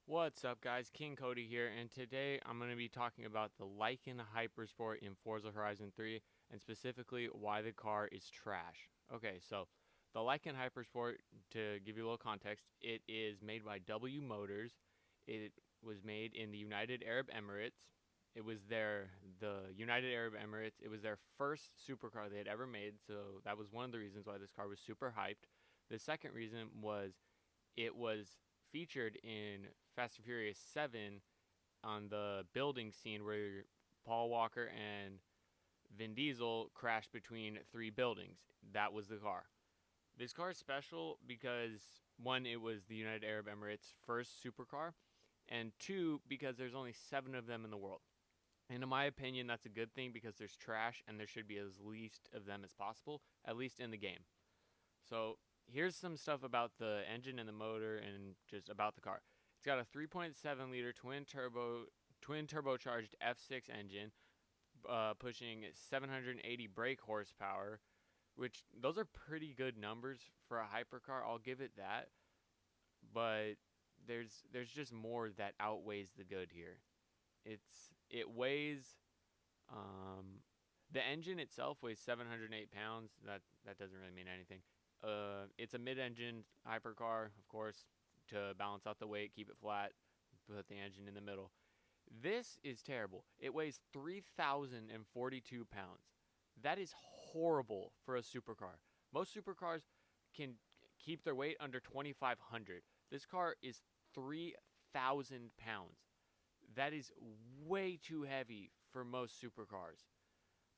What's up, guys? King Cody here, and today I'm going to be talking about the Lykan Hypersport in Forza Horizon 3, and specifically why the car is trash. Okay, so the Lykan Hypersport, to give you a little context, it is made by W Motors. It was made in the United Arab Emirates. The United Arab Emirates, it was their first supercar they had ever made, so that was one of the reasons why this car was super hyped. The second reason was it was featured in Fast and Furious 7 on the building scene where Paul Walker and Vin Diesel crashed between three buildings. That was the car. This car is special because, one, it was the United Arab Emirates' first supercar, and two, because there's only 7 of them in the world. And in my opinion, that's a good thing because there's trash and there should be as least of them as possible, at least in the game. So here's some stuff about the engine and the motor and just about the car. It's got a 3.7 liter twin turbocharged F6 engine, pushing 780 brake horsepower, which those are pretty good numbers for a hypercar. I'll give it that, but there's just more that outweighs the good here. It weighs the engine itself weighs 708 pounds. That doesn't really mean anything. It's a mid-engine hypercar, of course, to balance out the weight, keep it flat, put the engine in the middle. This is terrible. It weighs 3,042 pounds. That is horrible for a supercar. Most supercars can keep their weight under 2,500. This car is 3,000 pounds. That is way too heavy for most supercars,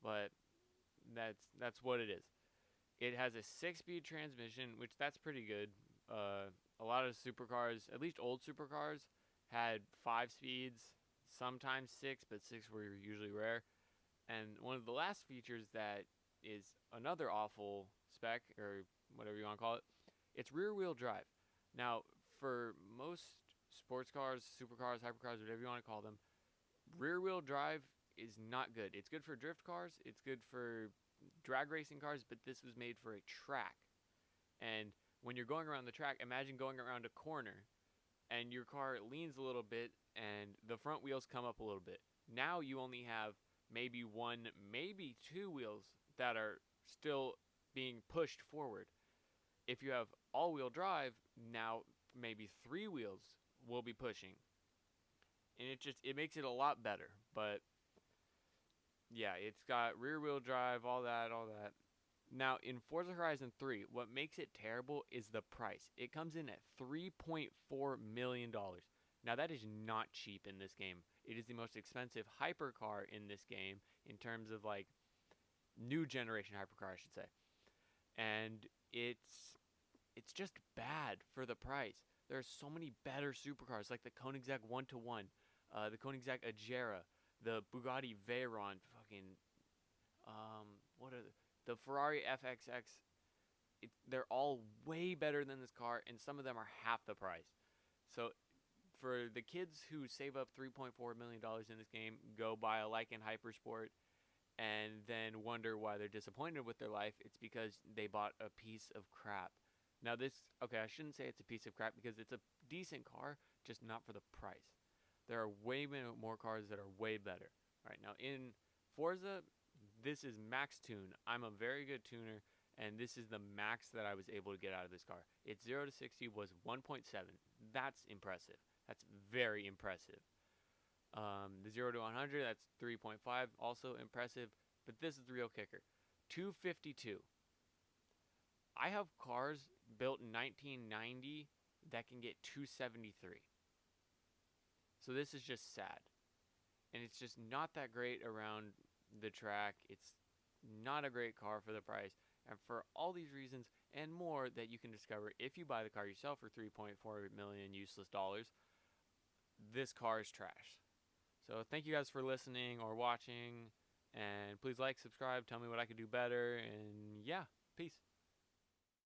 but that's what it is. It has a 6-speed transmission, which that's pretty good. A lot of supercars, at least old supercars, had 5 speeds, sometimes 6, but 6 were usually rare. And one of the last features that is another awful spec, or whatever you want to call it, it's rear-wheel drive. Now, for most sports cars, supercars, hypercars, whatever you want to call them, rear-wheel drive is not good. It's good for drift cars, it's good for drag racing cars, but this was made for a track. And when you're going around the track, imagine going around a corner and your car leans a little bit and the front wheels come up a little bit. Now you only have maybe one, maybe 2 wheels that are still being pushed forward. If you have all-wheel drive, now maybe 3 wheels will be pushing. And it makes it a lot better, but yeah, it's got rear wheel drive, all that. Now, in Forza Horizon 3, what makes it terrible is the price. It comes in at $3.4 million. Now, that is not cheap in this game. It is the most expensive hypercar in this game in terms of, like, new generation hypercar, I should say. And it's just bad for the price. There are so many better supercars, like the Koenigsegg 1-to-1, the Koenigsegg Agera, the Bugatti Veyron, fucking, what are the Ferrari FXX. They're all way better than this car, and some of them are half the price. So for the kids who save up $3.4 million in this game, go buy a Lykan Hypersport, and then wonder why they're disappointed with their life, it's because they bought a piece of crap. Now okay, I shouldn't say it's a piece of crap because it's a decent car, just not for the price. There are way more cars that are way better. All right, now in Forza, this is max tune. I'm a very good tuner, and this is the max that I was able to get out of this car. Its 0 to 60 was 1.7. That's impressive. That's very impressive. The 0 to 100, that's 3.5, also impressive. But this is the real kicker. 252. I have cars built in 1990 that can get 273. So this is just sad. And it's just not that great around the track. It's not a great car for the price. And for all these reasons and more that you can discover if you buy the car yourself for $3.4 million useless dollars, this car is trash. So thank you guys for listening or watching. And please like, subscribe, tell me what I could do better. And yeah, peace.